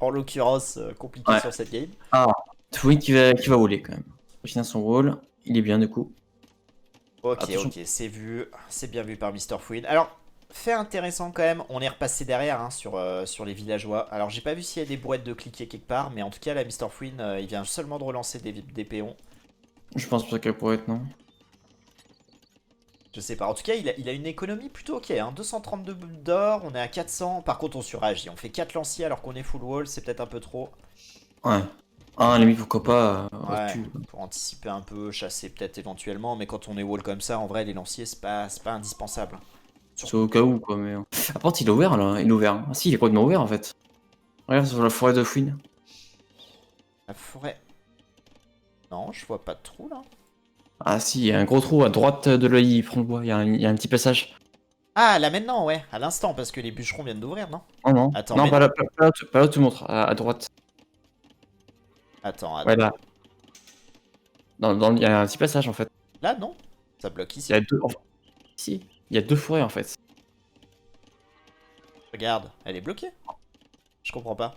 En l'occurrence, compliqué
Ouais.
sur cette game.
Ah, Fouine qui va wall quand même. Il finit son wall. Il est bien du coup.
Ok,
Attention.
ok, c'est vu. C'est bien vu par Mr. Fouine. Alors, fait intéressant quand même, on est repassé derrière hein, sur les villageois. Alors, j'ai pas vu s'il y a des brouettes de cliquer quelque part, mais en tout cas, là, Mr. Fouine, il vient seulement de relancer des péons.
Je pense pas qu'elle pourrait être, non.
Je sais pas. En tout cas, il a une économie plutôt ok. Hein. 232 d'or, on est à 400. Par contre, on suragit. On fait 4 lanciers alors qu'on est full wall, c'est peut-être un peu trop.
Ouais. Ah, limite, pourquoi pas.
Ouais, pour anticiper un peu, chasser peut-être éventuellement. Mais quand on est wall comme ça, en vrai, les lanciers, c'est pas indispensable.
C'est au cas où, quoi. Mais... Après, il est ouvert là. Il est ouvert. Ah, si, il est complètement ouvert en fait. Regarde sur la forêt de Fouine.
La forêt. Non, je vois pas de trou là.
Ah, si, il y a un gros trou à droite de l'œil. Il prend le bois. Il y a un petit passage.
Ah, là maintenant, ouais, à l'instant, parce que les bûcherons viennent d'ouvrir, non?
Oh non.
Attends,
Non,
mais
pas là, pas là, tu montres. À droite.
Attends,
Ouais, là. Il y a un petit passage en fait.
Là, non? Ça bloque
Il
ici.
y a deux. Ici. Il y a deux forêts en fait.
Regarde, elle est bloquée. Je comprends pas.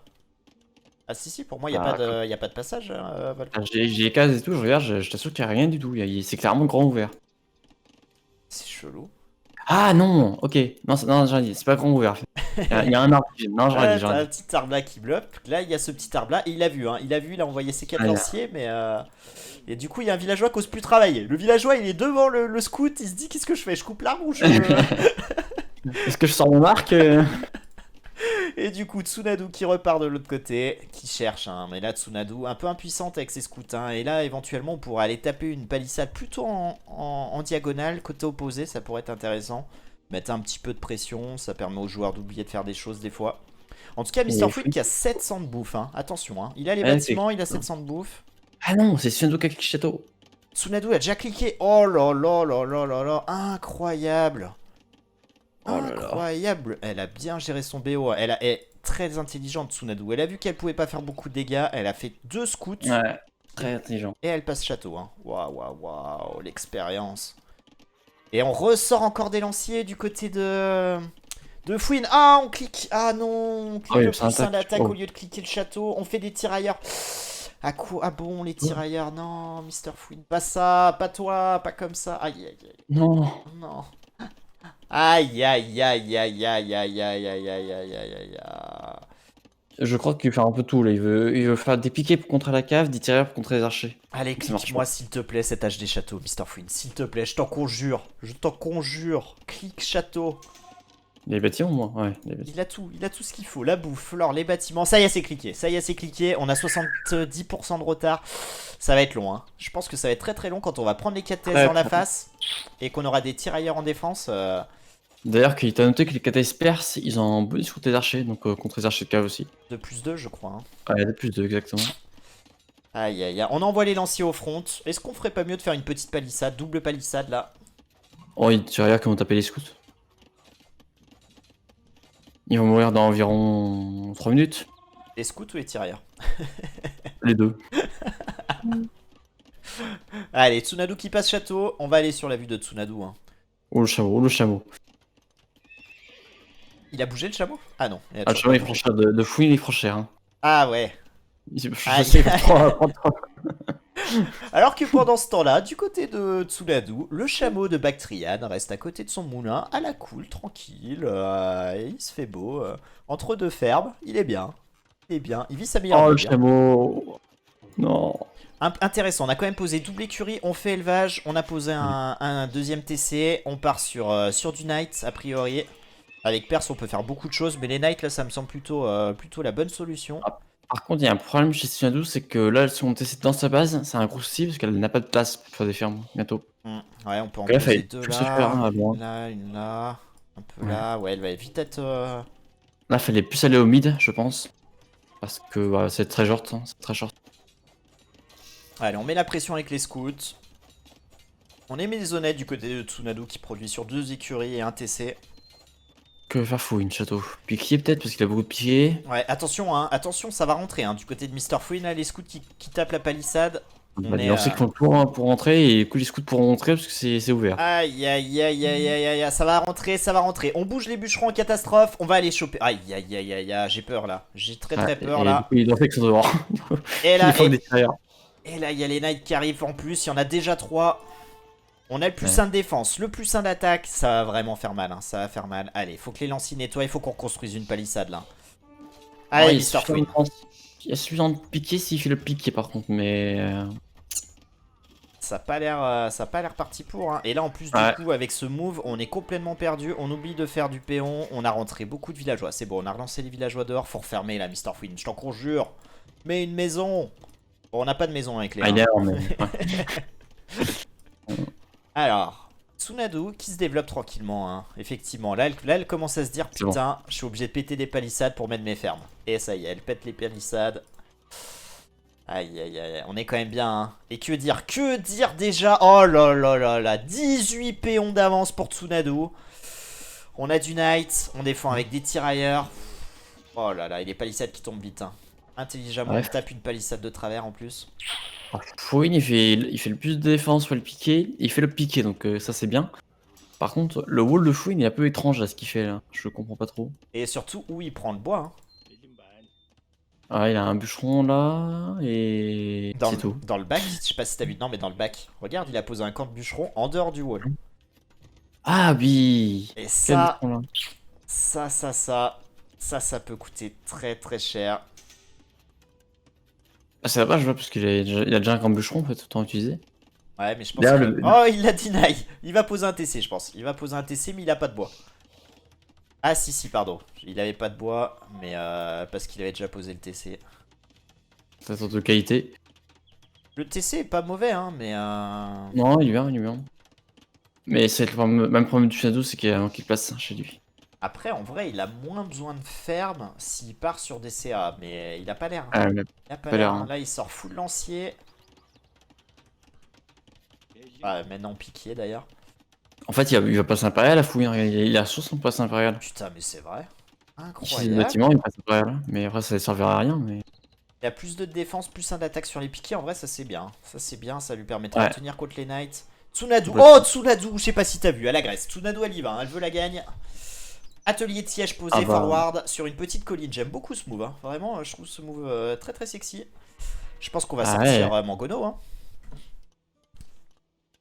Ah si, si, pour moi, il n'y
Ah,
a pas de passage, Volcan.
J'ai les cases et tout, je regarde, je t'assure qu'il n'y a rien du tout. C'est clairement grand ouvert.
C'est chelou.
Ah non, ok. Non, non j'en dis, c'est pas grand ouvert. Il y a un arbre. Non, j'en
Ouais,
dis,
t'as un petit arbre là qui bloque. Là, il y a ce petit arbre là. Et il a vu, hein. Il a envoyé ses 4
Ah,
lanciers, mais. Et du coup, il y a un villageois qui ose plus travailler. Le villageois, il est devant le scout. Il se dit qu'est-ce que je fais? Je coupe l'arbre ou je.
Est-ce que je sors mon arc
Et du coup, Tsunadu qui repart de l'autre côté, qui cherche, hein. Mais là, Tsunadu, un peu impuissante avec ses scouts, hein. Et là, éventuellement, on pourrait aller taper une palissade plutôt en diagonale, côté opposé, ça pourrait être intéressant. Mettre un petit peu de pression, ça permet aux joueurs d'oublier de faire des choses des fois. En tout cas, Mr. Fouine qui a 700 de bouffe, hein. Attention, hein. Il a les bâtiments, il a 700 de bouffe.
Ah non, c'est Tsunadu qui a cliqué château.
Tsunadu a déjà cliqué. Oh là là là là là là, incroyable.
Oh là là.
Incroyable. Elle a bien géré son BO. Elle est très intelligente, Tsunadu. Elle a vu qu'elle pouvait pas faire beaucoup de dégâts. Elle a fait 2 scouts.
Ouais, très intelligent.
Et elle passe château. Hein. Waouh, waouh, waouh, l'expérience. Et on ressort encore des lanciers du côté de Fouine. Ah, on clique. Ah non, on clique le poussin d'attaque au lieu de cliquer le château. On fait des tirailleurs. À quoi? Ah bon, les tirailleurs. Non, Mr. Fouine. Pas ça, pas toi, pas comme ça. Aïe, aïe, aïe.
Non.
Non. Aïe, aïe, aïe, aïe, aïe, aïe, aïe, aïe, aïe, aïe, aïe, aïe.
Je crois qu'il veut faire un peu tout là. Il veut faire des piquets pour contrer la cave, des tireurs pour contrer les archers.
Allez,
Ça marche
clique-moi
pas.
s'il te plaît cet HD château, Mr. Fouine. S'il te plaît, je t'en conjure. Je t'en conjure. Clique château.
Les bâtiments, moi. Ouais, les bâtiments.
Il a tout ce qu'il faut. La bouffe, l'or, les bâtiments. Ça y est, c'est cliqué. Ça y est, c'est cliqué. On a 70% de retard. Ça va être long, hein. Je pense que ça va être très très long quand on va prendre les 4 TS
Ouais,
dans la face et qu'on aura des tirailleurs en défense.
D'ailleurs, il t'a noté que les kataïs perses, ils ont un bonus contre les archers, donc contre les archers de cave aussi.
De plus 2, je crois, hein.
Ouais, de plus 2, exactement.
Aïe aïe aïe. On envoie les lanciers au front. Est-ce qu'on ferait pas mieux de faire une petite palissade, double palissade là?
Oh, tu regardes comment taper les scouts. Ils vont mourir dans environ 3 minutes.
Les scouts ou les tirailleurs?
Les deux.
Allez, Tsunadu qui passe château. On va aller sur la vue de Tsunadu, hein.
Oh le chameau, oh le chameau.
Il a bougé le chameau? Ah non. Il a
Ah, le
toujours
chameau,
pas
il prend
bougé.
cher de fouine, il prend cher. Hein.
Ah ouais.
Je
Aïe,
sais
aïe.
prendre.
Alors que pendant ce temps-là, du côté de Tsunadu, le chameau de Bactriane reste à côté de son moulin, à la cool, tranquille, et il se fait beau, entre deux fermes, il est bien, il est bien, il vit sa meilleure
Oh le
vie, hein.
chameau. Non.
Intéressant, on a quand même posé double écurie, on fait élevage, on a posé un deuxième TC, on part sur du Knight, a priori. Avec Perse, on peut faire beaucoup de choses, mais les Knights, là, ça me semble plutôt la bonne solution.
Par contre, il y a un problème chez Tsunadu, c'est que là, si on testé dans sa base, c'est un gros souci parce qu'elle n'a pas de place pour faire des fermes bientôt.
Ouais, on peut en
Donc là,
poser
fallait
deux
plus se faire, hein, à loin.
là, une là, un peu
Ouais.
là. Ouais, elle va vite être...
Là, fallait plus aller au mid, je pense. Parce que voilà, c'est très short. Hein, c'est très short.
Allez, on met la pression avec les scouts. On est maisonnette du côté de Tsunadu qui produit sur 2 écuries et un TC.
Que faire fouine, château. Piquier peut-être, parce qu'il a beaucoup de piquets.
Ouais, attention, hein, attention, ça va rentrer. Hein, du côté de Mr. Fouine, là, les scouts qui tapent la palissade.
Bah, les lancers qui font le tour hein, pour rentrer, et du coup, les scouts pourront rentrer parce que c'est ouvert.
Aïe, aïe, aïe, aïe, aïe, aïe, ça va rentrer, ça va rentrer. On bouge les bûcherons en catastrophe, on va aller choper. Aïe, aïe, aïe, aïe, aïe, j'ai peur là. J'ai très
Ouais,
peur
et
là.
du coup, les lancers qui sont dehors.
Et là,
Il faut des tireurs.
et là, il y a les knights qui arrivent en plus. Il y en a déjà 3. On a le plus
Ouais.
1 de défense, le plus 1 d'attaque. Ça va vraiment faire mal, hein, ça va faire mal. Allez, faut que les lanciers nettoient, il faut qu'on reconstruise une palissade là. Allez, Mr. Fouine.
Il y a suffisamment de piquer s'il fait le piqué par contre, mais.
Ça a pas l'air parti pour, hein. Et là en plus
Ouais.
du coup avec ce move on est complètement perdu. On oublie de faire du péon. On a rentré beaucoup de villageois. C'est bon, on a relancé les villageois dehors. Faut refermer là, Mr. Fouine, je t'en conjure. Mais une maison. Bon, on n'a pas de maison avec les
Ah, il est
nains.
là, mais. Ouais.
Alors, Tsunadu qui se développe tranquillement, hein. Effectivement, là elle commence à se dire
C'est bon.
putain, je suis obligé de péter des palissades pour mettre mes fermes. Et ça y est, elle pète les palissades. Aïe aïe aïe, on est quand même bien, hein. Et que dire déjà? Oh là là là là, 18 péons d'avance pour Tsunadu. On a du Knight, on défend avec des tirailleurs. Oh là là, et les palissades qui tombent vite, hein. Intelligemment,
Ouais.
on tape une palissade de travers en plus.
Fouine, il fait le plus de défense pour le piquer. Il fait le piqué, donc ça c'est bien. Par contre, le wall de Fouine est un peu étrange à ce qu'il fait là. Je comprends pas trop.
Et surtout, où il prend le bois, hein.
Ah, il a un bûcheron là, et
Dans
c'est
le,
tout.
dans le bac, je sais pas si t'as vu, non mais dans le bac. Regarde, il a posé un camp de bûcheron en dehors du wall.
Ah oui.
Et
Quel
ça,
bûcheron, là.
ça peut coûter très très cher.
Ah, c'est dommage, parce il a déjà un grand bûcheron, en fait, autant utiliser.
Ouais, mais je pense
Là,
qu'il Oh, il l'a deny. Il va poser un TC, je pense. Il va poser un TC, mais il a pas de bois. Ah si, si, pardon. Il avait pas de bois, mais parce qu'il avait déjà posé le TC.
Ça sort de qualité.
Le TC est pas mauvais, hein, mais...
Non, il est bien, il est bien. Mais c'est le même problème du Shadow, c'est qu'il y a manqué de place chez lui.
Après, en vrai, il a moins besoin de ferme s'il part sur des CA, mais il a pas l'air. Hein.
Ah, mais
Il a pas
pas
l'air.
l'air,
Hein.
hein.
Là, il sort full lancier. Ah, maintenant piqué d'ailleurs.
En fait, il va passer impérial à fouiller. Il a 60 passes impérial.
Putain, mais c'est vrai.
Si c'est le
Incroyable.
bâtiment, il passe impérial. Mais après, ça ne servira à rien. Mais...
Il y a plus de défense, plus un d'attaque sur les piquets. En vrai, ça c'est bien. Ça c'est bien, ça lui permettra
Ouais.
de tenir contre les Knights. Tsunadu.
Ouais.
Oh, Tsunadu. Je sais pas si t'as vu. Elle agresse. Tsunadu, elle y va. Hein. Elle veut la gagne. Atelier de siège posé
Ah bah.
forward sur une petite colline. J'aime beaucoup ce move. Hein. Vraiment, je trouve ce move très très sexy. Je pense qu'on va
Ah
sortir
ouais.
Mangono. Hein.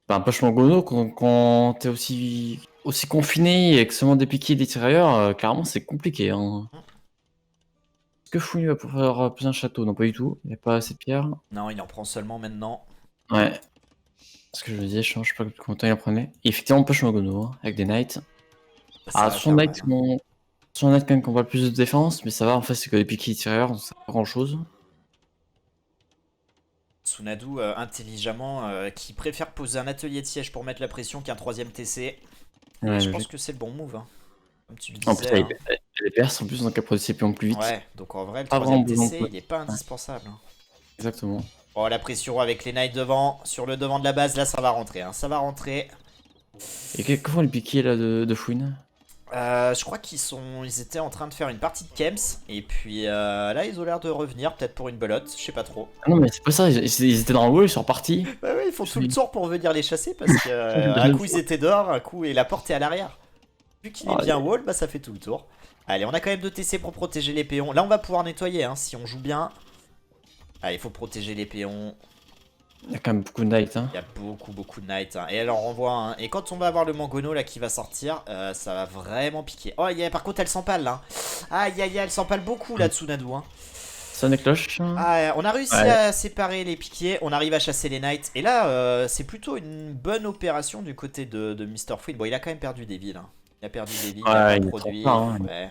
Bah, un poche Mangono, quand t'es aussi confiné avec seulement des piquets et des tirailleurs, clairement, c'est compliqué. Hein. Est-ce que Fouine va pouvoir poser un château? Non, pas du tout. Il n'y a pas assez de pierres.
Non, il en prend seulement maintenant.
Ouais. Ce que je me disais, je sais pas combien de temps il en prenait. Et effectivement, on push Mogono hein, avec des knights.
Ça
Ah,
va faire mal, hein.
son knight quand même qu'on voit le plus de défense, mais ça va, en fait, c'est que les piquets tireurs, donc ça pas grand chose.
Tsunadu, intelligemment, qui préfère poser un atelier de siège pour mettre la pression qu'un troisième TC. Et
Ouais,
je
mais
pense que c'est le bon move, hein. Comme tu le
en plus,
disais. Hein.
les perses en plus, donc elle produit ses pions plus vite.
Ouais, donc en vrai, le
Pas vraiment
troisième
besoin
TC,
de.
il est pas
Ouais,
indispensable. Hein.
exactement.
Oh, la pression avec les knights devant, sur le devant de la base, là, ça va rentrer. Hein. Ça va rentrer.
Et que font les piquets là de Fouine?
Je crois ils étaient en train de faire une partie de Kems. Et puis là, ils ont l'air de revenir, peut-être pour une belote, je sais pas trop.
Ah non, mais c'est pas ça, ils étaient dans le wall, ils sont repartis.
Bah ouais, ils font tout le tour pour venir les chasser parce que un coup ils étaient dehors, un coup et la porte est à l'arrière. Vu qu'il est bien wall, bah ça fait tout le tour. Allez, on a quand même 2 TC pour protéger les péons. Là, on va pouvoir nettoyer hein, si on joue bien. Allez, il faut protéger les péons.
Il y a quand même beaucoup de knights. Hein.
Il y a beaucoup de knights. Hein. Et elle en renvoie un. Et quand on va avoir le Mangono là qui va sortir, ça va vraiment piquer. Oh, par contre, elle s'empale là. Aïe, aïe, aïe, elle s'empale beaucoup là, Tsunadu. Hein.
Sonne les cloches.
Ah, on a réussi à séparer les piquiers, on arrive à chasser les knights. Et là, c'est plutôt une bonne opération du côté de Mr. Fouine. Bon, il a quand même perdu des villes. Hein. Il a perdu des villes, il a pas produit. Ouais.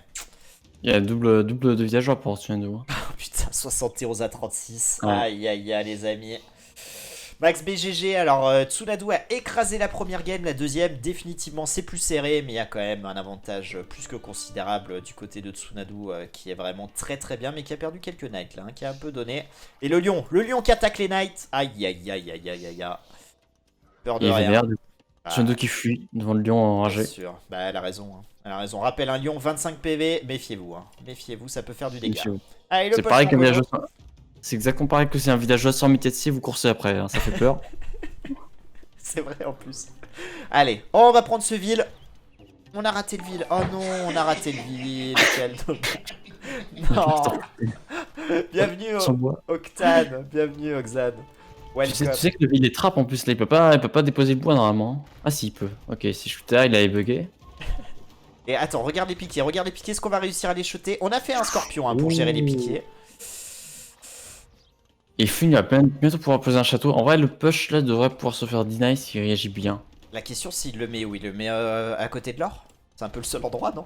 Il y a double de villageois pour Tsunadu.
Oh putain, 71 à 36.
Ouais.
Aïe, aïe, aïe, les amis. Max BGG, alors Tsunadu a écrasé la première game, la deuxième définitivement c'est plus serré, mais il y a quand même un avantage plus que considérable du côté de Tsunadu qui est vraiment très bien, mais qui a perdu quelques knights là, hein, qui a un peu donné. Et le lion qui attaque les knights, aïe aïe aïe aïe aïe aïe aïe. Peur de rien.
Tsunadu qui fuit devant le lion enragé.
Bien sûr, bah elle a raison, hein. Elle a raison. Rappelle un lion 25 PV, méfiez-vous, hein. Méfiez-vous, ça peut faire du dégât.
Allez, c'est pareil qu'un villageois. C'est exactement pareil que c'est un villageois sans métier, vous coursez après, hein, ça fait peur.
C'est vrai en plus. Allez, on va prendre ce ville. On a raté le ville. Oh non, on a raté le ville. Quel dommage. Non. Bienvenue Octane. Bienvenue Oxane.
Tu sais que le ville est trappe en plus là, il peut pas déposer le bois normalement. Ah si il peut. Ok, si shooter il avait bugué.
Et attends, regarde les piquets, est-ce qu'on va réussir à les shooter? On a fait un scorpion hein, pour gérer les piquets.
Et Fun va bientôt pouvoir poser un château. En vrai, le push là devrait pouvoir se faire deny s'il réagit bien.
La question, s'il le met où? Il le met à côté de l'or? C'est un peu le seul endroit, non?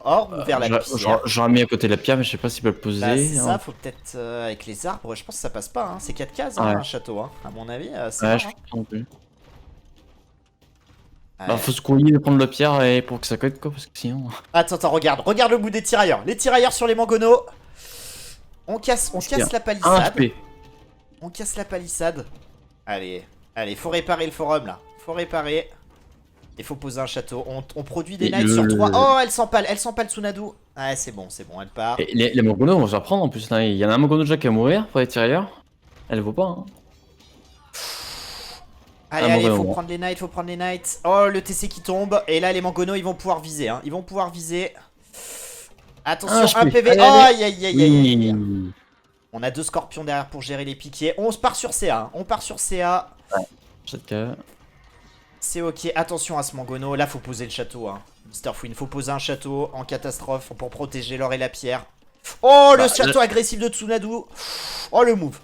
Or ou vers la pierre?
J'aurais mis à côté de la pierre, mais je sais pas s'il peut le poser.
Bah, c'est ça, faut peut-être avec les arbres. Je pense que ça passe pas. Hein. C'est 4 cases, hein, un château. Hein. À mon avis, c'est
ouais, je pense plus. Bah, faut se couiller de prendre la pierre et pour que ça cote quoi, parce que sinon.
Attends, regarde le bout des tirailleurs. Les tirailleurs sur les mangonos. On casse la palissade. On casse la palissade. Allez, faut réparer le forum là. Faut réparer. Il faut poser un château. On produit des knights sur 3. Oh, elle s'empale Tsunadu. Ah, c'est bon, elle part.
Et les mangonos, on va se reprendre en plus. Là. Il y en a un mangono déjà qui va mourir pour les tirailleurs. Elle vaut pas. Hein.
Allez, faut prendre les knights, Oh, le TC qui tombe. Et là, les mangonos, ils vont pouvoir viser. Hein. Attention, un PV. Aïe, aïe, aïe. On a 2 scorpions derrière pour gérer les piquiers. On se part sur CA.
Ouais.
C'est ok. Attention à ce mangono. Là, faut poser le château. Hein. Mr. Fouine, faut poser un château en catastrophe pour protéger l'or et la pierre. Oh, le château agressif de Tsunadu. Oh, le move.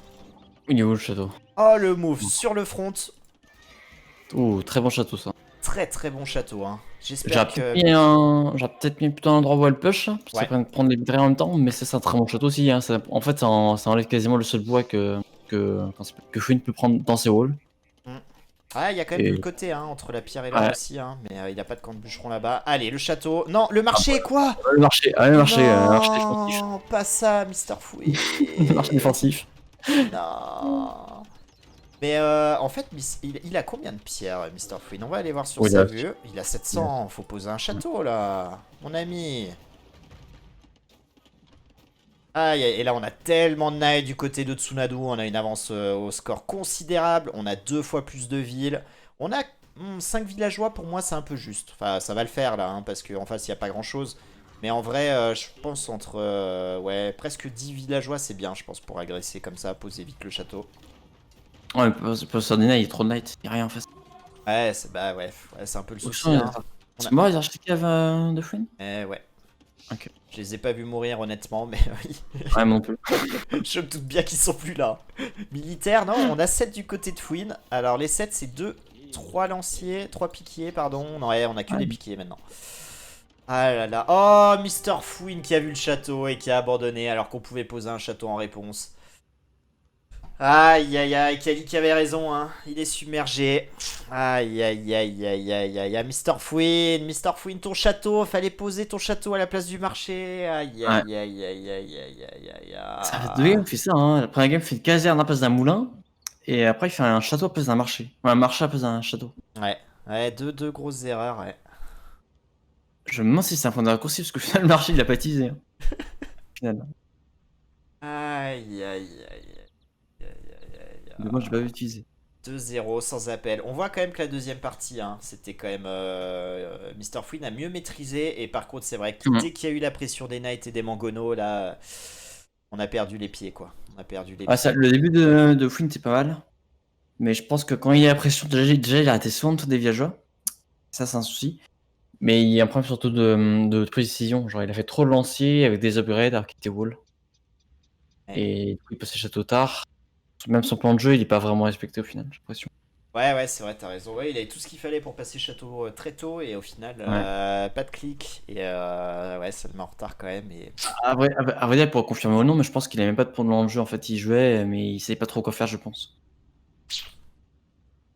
Il est où le château?
Oh, le move sur le front.
Oh, très bon château ça.
Très bon château. Hein. J'espère que...
J'aurais peut-être mis plutôt un endroit où elle push. Ça peut prendre les vitrailles en même temps, mais c'est un très bon château aussi. Hein. En fait, ça enlève quasiment le seul bois que Fouine peut prendre dans ses walls.
Ouais, il y a quand même du côté hein, entre la pierre et l'or aussi, hein, mais il n'y a pas de camp de bûcheron là-bas. Allez, le château. Non, le marché, quoi?
Le marché, le marché défensif.
Non, pas ça, Mr. Fouine.
Le marché défensif.
Non. Mais en fait, il a combien de pierres, Mr. Fouine? On va aller voir sur sa vue. Il a 700, faut poser un château là, mon ami. Aïe, et là on a tellement de knights du côté de Tsunadu, on a une avance au score considérable, on a 2 fois plus de villes, on a 5 villageois, pour moi c'est un peu juste, enfin ça va le faire là, hein, parce qu'en face il n'y a pas grand chose, mais en vrai je pense entre ouais, presque 10 villageois c'est bien je pense pour agresser comme ça, poser vite le château.
Ouais, mais sur des knights, il y a trop de knights, il n'y a rien en face.
Ouais, c'est un peu le souci. Hein.
C'est moi les architectes de Fouine?
Ouais.
Ok.
Je les ai pas vus mourir honnêtement, mais oui.
Ouais, non plus.
Je me doute bien qu'ils sont plus là. Militaire, non, on a 7 du côté de Fouine. Alors les 7 c'est 3 lanciers, 3 piquiers, pardon. Non, ouais, on a que des piquiers maintenant. Ah là là. Oh, Mister Fouine qui a vu le château et qui a abandonné alors qu'on pouvait poser un château en réponse. Aïe aïe aïe, Kali qui avait raison, hein. Il est submergé. Aïe aïe aïe aïe aïe aïe aïe. Mister Fouine, ton château. Fallait poser ton château à la place du marché. Aïe aïe aïe aïe aïe aïe aïe aïe aïe.
Ça fait 2 games, il fait ça. Hein. La première game, il fait une caserne à la place d'un moulin. Et après, il fait un château à la place d'un marché. Ouais, un marché à la place d'un château.
Ouais, deux grosses erreurs, ouais.
Je me demande si c'est un point de raccourci parce que finalement, le marché, il a pas utilisé. Hein. Finalement.
Aïe aïe aïe aïe aïe aïe.
Mais moi, j'ai pas vu utiliser.
2-0 sans appel. On voit quand même que la deuxième partie, hein, c'était quand même Mr. Fouine a mieux maîtrisé. Et par contre, c'est vrai que dès qu'il y a eu la pression des Knights et des Mangono, là, on a perdu les pieds, quoi. On a perdu les pieds.
Ça, le début de Fouine, c'est pas mal. Mais je pense que quand il y a la pression, déjà il a arrêté souvent de faire des villageois. Ça, c'est un souci. Mais il y a un problème surtout de précision. Genre, il a fait trop de lanciers avec des upgrades alors qu'il était wall.
Ouais.
Et du coup, il passait château tard. Même son plan de jeu, il est pas vraiment respecté au final, j'ai l'impression.
Ouais, c'est vrai, t'as raison. Ouais, il avait tout ce qu'il fallait pour passer château très tôt et au final, pas de clic. Et ouais, ça le met en retard quand même. Et...
À vrai dire, pour confirmer ou non, mais je pense qu'il avait même pas de plan de jeu. En fait, il jouait, mais il savait pas trop quoi faire, je pense.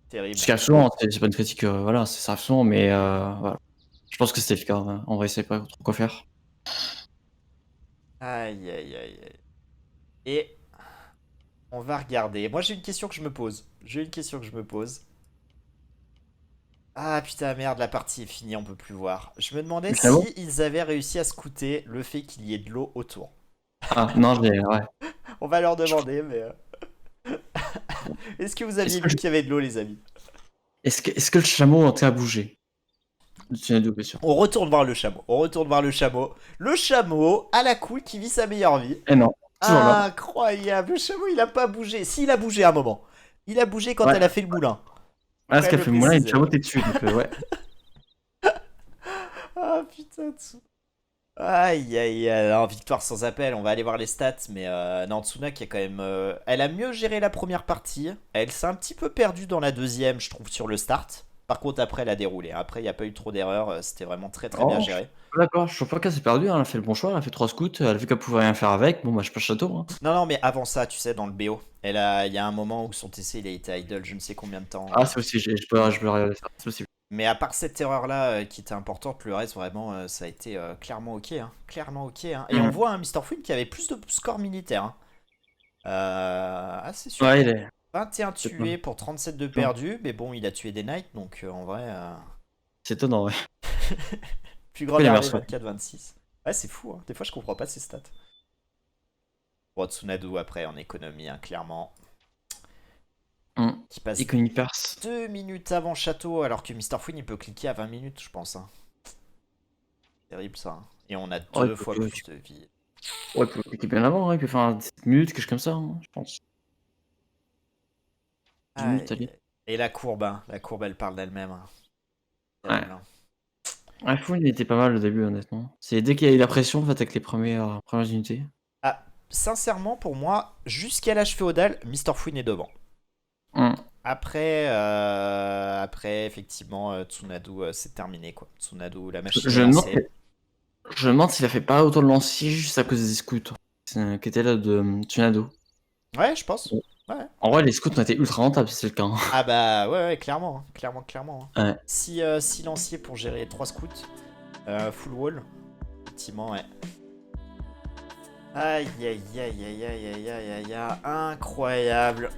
Terrible.
Parce qu'à souvent, c'est pas une critique, voilà, ça arrive souvent, mais voilà. Je pense que c'était le cas. En vrai, il savait pas trop quoi faire.
Aïe aïe aïe aïe. Et on va regarder. Moi, j'ai une question que je me pose. Ah putain, merde, la partie est finie, on peut plus voir. Je me demandais si ils avaient réussi à scouter le fait qu'il y ait de l'eau autour.
Ah, non, ouais.
On va leur demander, mais... Est-ce que vous aviez vu qu'il y avait de l'eau, les amis?
Est-ce que le chameau en train à bouger? Bien sûr.
On retourne voir le chameau. Le chameau, à la cool, qui vit sa meilleure vie.
Eh non.
Incroyable. Le chameau, il a pas bougé. Si, il a bougé à un moment. Il a bougé quand elle a fait le moulin.
Ah, ce qu'elle fait le moulin, le chameau t'es dessus. Donc, ouais.
Ah putain, aïe aïe aïe. Alors, victoire sans appel. On va aller voir les stats. Mais non, Tsuna qui a quand même. Elle a mieux géré la première partie. Elle s'est un petit peu perdue dans la deuxième, je trouve, sur le start. Par contre, après, elle a déroulé. Après, il n'y a pas eu trop d'erreurs. C'était vraiment très bien géré.
D'accord, je trouve pas qu'elle s'est perdue. Hein. Elle a fait le bon choix. Elle a fait 3 scouts. Elle a vu qu'elle pouvait rien faire avec. Bon, bah, je passe château. Hein.
Non, mais avant ça, tu sais, dans le BO, il y a un moment où son TC il a été idle, je ne sais combien de temps.
Ah, c'est aussi, je peux regarder ça. C'est possible.
Mais à part cette erreur-là qui était importante, le reste, vraiment, ça a été clairement ok. Hein. Et on voit un Mr. Fouine qui avait plus de score militaire. Hein. C'est sûr.
Ouais, il est.
21 tués pour 37 de perdus, mais bon, il a tué des Knights, donc en vrai...
C'est étonnant, ouais.
Plus grand dernier, 24-26. Ouais, c'est fou, hein. Des fois je comprends pas ces stats. Bon, Tsunadu après en économie, hein, clairement. Qui passe 2 minutes avant château, alors que Mr. Fouine il peut cliquer à 20 minutes, je pense. Hein. Terrible ça. Hein. Et on a 2 fois plus de vie.
Ouais, il peut cliquer bien avant, hein. Il peut faire 17 minutes, quelque chose comme ça, hein, je pense.
Et la courbe, elle parle d'elle-même.
Hein. Ouais, Fouine il était pas mal au début, honnêtement. C'est dès qu'il y a eu la pression en fait, avec les premières unités.
Ah, sincèrement, pour moi, jusqu'à l'âge féodal, Mr. Fouine est devant. Après, effectivement, Tsunadu, c'est terminé quoi. Tsunadu, la machine.
Je me demande s'il a fait pas autant de lanciers juste à cause des scouts qui étaient là de Tsunadu.
Ouais, je pense. Ouais.
En vrai, les scouts ont été ultra rentables, si c'est le cas. Hein.
Ah bah ouais, clairement. Clairement.
Ouais.
6 lanciers pour gérer 3 scouts. Full wall. Effectivement, ouais. Aïe. Incroyable.